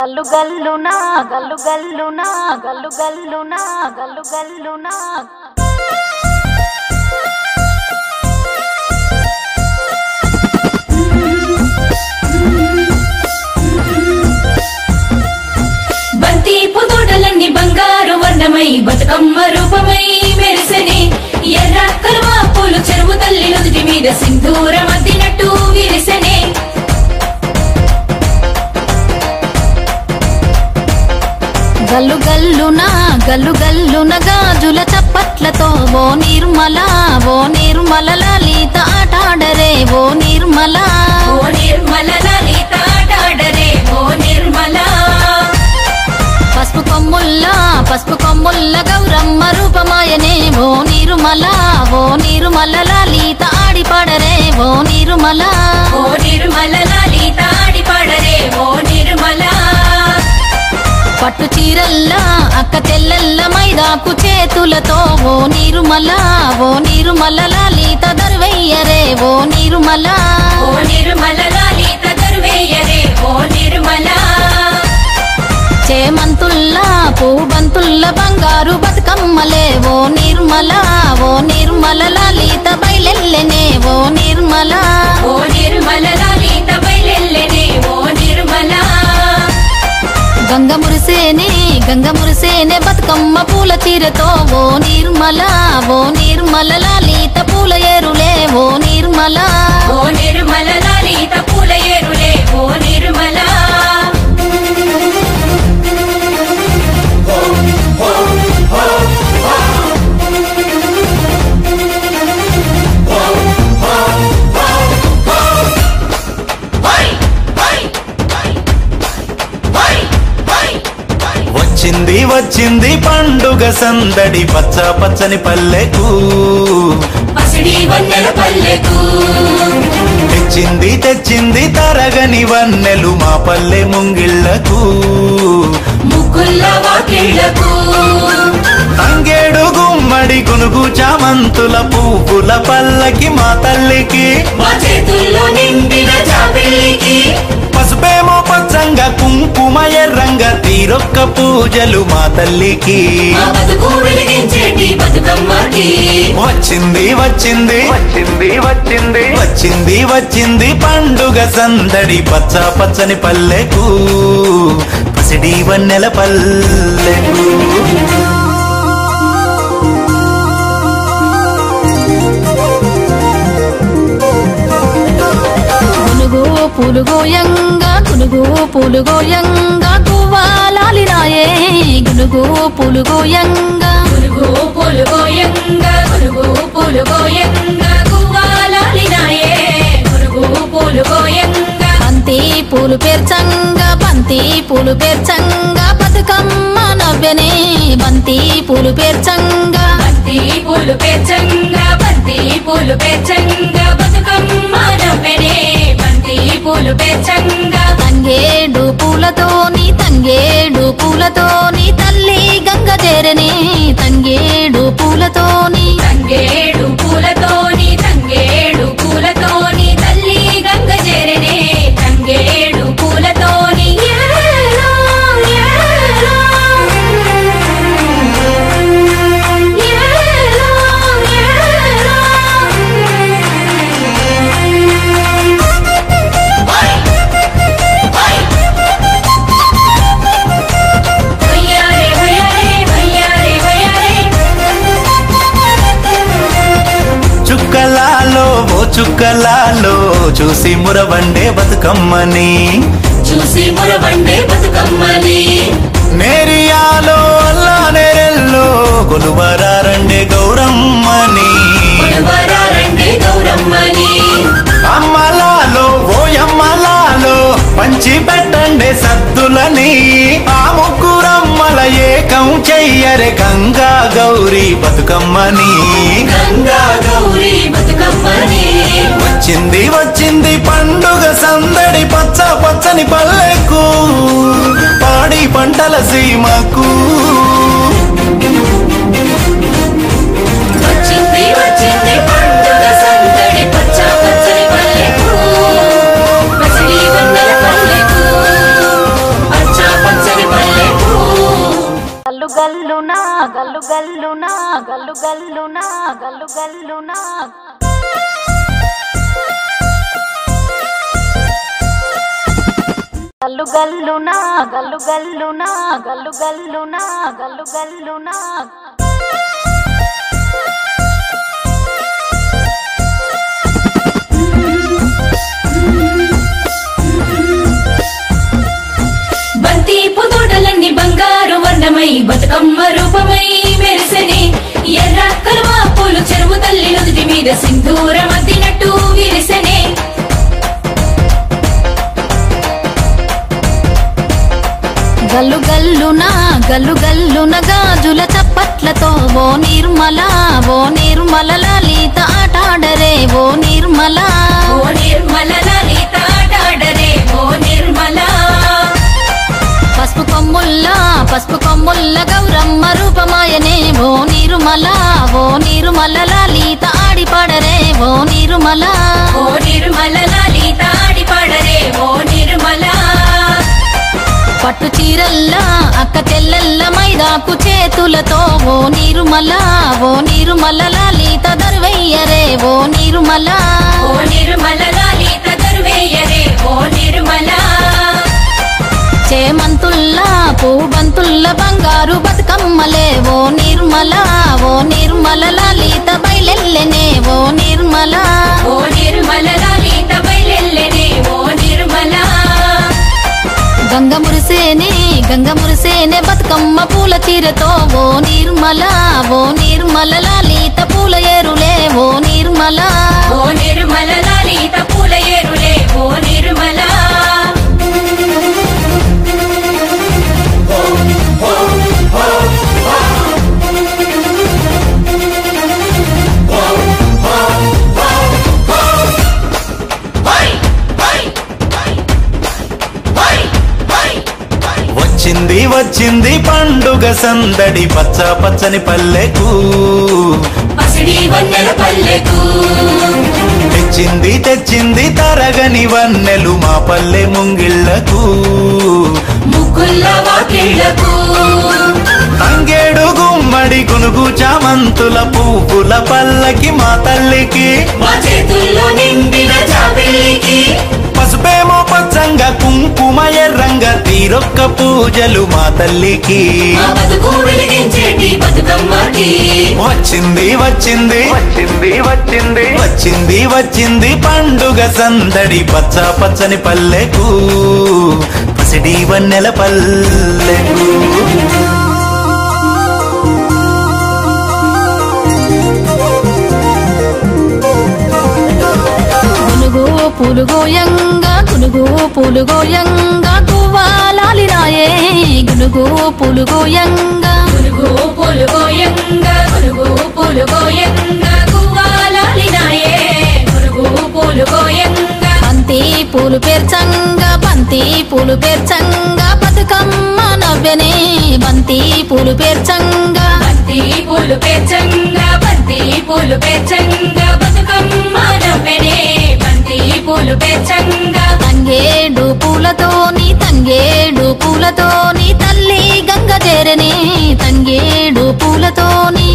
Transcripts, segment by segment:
గల్లు గల్లునా గల్లు గల్లునా గల్లు గల్లునా గల్లు గల్లునా బంతి పుదోడలన్నీ బంగారు వర్ణమై బతుకమ్మ రూపమై మెరిసెనే ఎర్ర కలువ పూలు చెరువు తల్లి నుదుటి మీద సింధూరం అద్దినట్టు విరిసెనే గల్లు గల్లునా గల్లు గల్లున గాజుల చప్పట్లతో ఓ నిర్మల లలిత ఆటాడరే ఓ నిర్మల లలిత ఆటాడరే ఓ నిర్మల పసుపు కొమ్ముల్ల గౌరమ్మ రూపమాయనే ఓ నిర్మల లలిత ఆడిపాడరే ఓ నిర్మల లలిత ఆడిపాడరే ఓ నిర్మల పట్టు చీరల్లా అక్క తెల్లల్ల మైదాకు చేతులతో ఓ నిర్మల లలిత దర్వయ్యరే ఓ నిర్మల లలిత దర్వయ్యరే ఓ నిర్మల చేమంతుల్లా పూబంతుల్ల బంగారు బతుకమ్మలే ఓ నిర్మల లలిత బయలెల్లెనే ఓ నిర్మల లలిత బయలెల్లెనే ఓ నిర్మల గంగ మురిసేనే బతుకమ్మ పూల చీరతో ఓ నిర్మల లలిత పూల ఏరులే ఓ నిర్మల లలిత పూల ఏరులే ఓ నిర్మల వచ్చింది పండుగ సందడి పచ్చ పచ్చని పల్లెకు పసిడి వన్నెల పల్లెకు తెచ్చింది తరగని వన్నెలు మా పల్లె ముంగిళ్లకు ముగ్గుల్ల వాకిళ్లకు తంగేడు గుమ్మడి గునుగు చామంతుల పువ్వుల పల్లకి మా తల్లికి మా చేతుల్లో నిండిన జాబిల్లికి పసుపేమో పచ్చంగా కుంకుమ ఎర్రంగా తీరొక్క పూజలు మా తల్లికి మా బతుకు వెలిగించేటి బతుకమ్మకి వచ్చింది పండుగ సందడి పచ్చ పచ్చని పల్లెకు పసిడి వన్నెల పల్లెకు గునుగు పూలుగోయంగా గువ్వాలాలినాయే గునుగు పూలుగోయంగా గువ్వాలాలినాయే గునుగు పూలుగోయంగా బంతి పూలు పేర్చంగా బతుకమ్మ నవ్వెనే బంతి పూలు పేర్చంగా బతుకమ్మ నవ్వెనే బంతి పూలు పేర్చంగా తంగేడు పూలతోని తల్లి గంగ చేరనే తంగేడు పూలతోని తల్లి గంగ చేరనే తంగేడు పూలతోని చుక్కలాలో చూసి మురవండే బతుకమ్మని నేరియాలో అల్లా నేరెల్లో కొలువరారండే గౌరమ్మని అమ్మలాలో ఓయమ్మలాలో పంచి పెట్టండే సద్దులని ఆ ముగ్గురమ్మల ఏకం చెయ్యరే గంగా గౌరీ బతుకమ్మని వచ్చింది పండుగ సందడి పచ్చ పచ్చని పల్లెకు పాడి పంటల సీమకు వచ్చింది పండుగ సందడి పచ్చ పచ్చని పల్లెకు పసిడి వన్నెల పల్లెకు గల్లు గల్లునా గల్లు గల్లునా గల్లు గల్లునా గల్లు గల్లునా గల్లు గల్లునా గల్లు గల్లునా గల్లు గల్లునా గల్లు గల్లునా బంతి పొదోటలన్నీ బంగారు వర్ణమై బతుకమ్మ రూపమై మెరిసెనే ఎర్ర కలువ పూలు చెరువు తల్లి నుదుటి మీద సింధూరం అద్దినట్టు విరిసెనే గల్లు గల్లునా గల్లు గల్లున గాజుల చప్పట్లతో ఓ నిర్మల లలిత ఆటాడరే ఓ నిర్మల లలిత ఆటాడరే ఓ నిర్మల పసుపు కొమ్ముల్ల గౌరమ్మ రూపమాయనే ఓ నిర్మల లలిత ఆడిపాడరే ఓ నిర్మల లలిత ఆడిపాడరే ఓ నిర్మల పట్టు చీరల్లా అక్క తెల్లల్ల మైదాకు చేతులతో ఓ నిర్మల లలిత దర్వయ్యరే ఓ నిర్మల లలిత దర్వేయరే ఓ నిర్మల చేమంతుల్లా పూబంతుల్ల బంగారు బతుకమ్మలే ఓ నిర్మల లలిత బయలెల్లెనే ఓ నిర్మల లలిత బయలెల్లెనే ఓ నిర్మల గంగ మురిసేనే బతుకమ్మ పూల చీరతో ఓ నిర్మల లలిత పూల ఏరులే ఓ నిర్మల లలిత పూల ఏరులే ఓ నిర్మల వచ్చింది పండుగ సందడి పచ్చ పచ్చని పల్లెకు పసిడి వన్నెల పల్లెకు తెచ్చింది తరగని వన్నెలు మా పల్లె ముంగిళ్లకు ముగ్గుల్ల వాకిళ్లకు తంగేడు గుమ్మడి గునుగు చామంతుల పువ్వుల పల్లకి మా తల్లికి మా చేతుల్లో నిండిన జాబిల్లికి పసుపేమో పచ్చంగా కుంకుమ ఎర్రంగా తీరొక్క పూజలు మా తల్లికి మా బతుకు వెలిగించేటి బతుకమ్మకి వచ్చింది పండుగ సందడి పచ్చ పచ్చని పల్లెకు పసిడి వన్నెల పల్లెకు గునుగు పూలుగోయంగా గువ్వాలాలినాయే గునుగు పూలుగోయంగా గువ్వాలాలినాయే గునుగు పూలుగోయంగా బంతి పూలు పేర్చంగా బతుకమ్మ నవ్వెనే బంతి పూలు పేర్చంగా బతుకమ్మ నవ్వెనే బంతి పూలు పేర్చంగా తంగేడు పూలతోని తల్లి గంగ చేరనే తంగేడు పూలతోని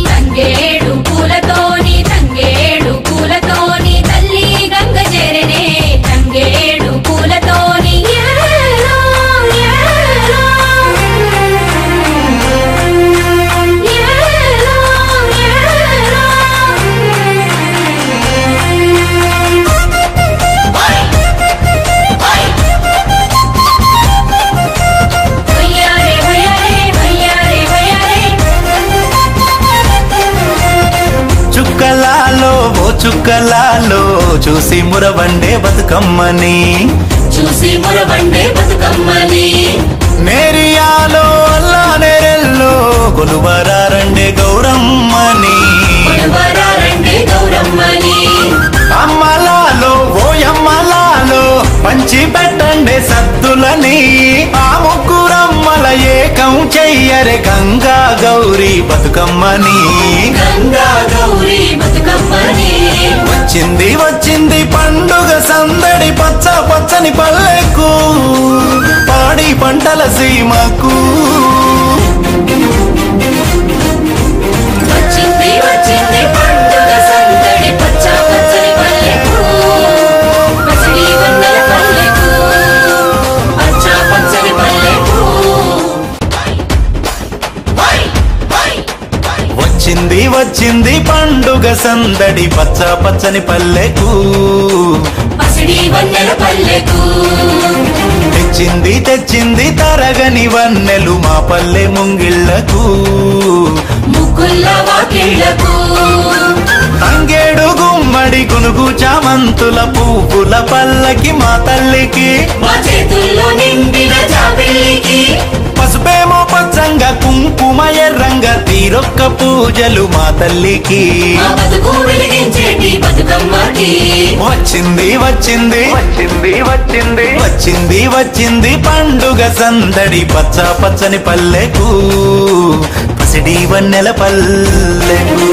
తల్లి గంగ చేరనే తంగేడు పూలతోని చుక్కలాలో చూసి మురవండే బతుకమ్మని నేరియాలో అల్లా నేరెల్లో కొలువరారండే గౌరమ్మని అమ్మలాలో ఓయమ్మలాలో పంచి పెట్టండే సద్దులని ఆ ముగ్గురమ్మల ఏకం చెయ్యరే గంగా గౌరీ బతుకమ్మని వచ్చింది పండుగ సందడి పచ్చ పచ్చని పల్లెకు పాడి పంటల సీమకు వచ్చింది పండుగ సందడి పచ్చ పచ్చని పల్లెకు పసిడి వన్నెల పల్లెకు తెచ్చింది తరగని వన్నెలు మా పల్లె ముంగిళ్లకు ముగ్గుల్ల వాకిళ్లకు తంగేడు గుమ్మడి గునుగు చామంతుల పువ్వుల పల్లకి మా తల్లికి మా చేతుల్లో నిండిన జాబిల్లికి పసుపేమో పచ్చంగా కుంకుమ ఎర్రంగా తీరొక్క పూజలు మా తల్లికి మా బతుకు వెలిగించేటి బతుకమ్మకి వచ్చింది పండుగ సందడి పచ్చ పచ్చని పల్లెకు పసిడి వన్నెల పల్లెకు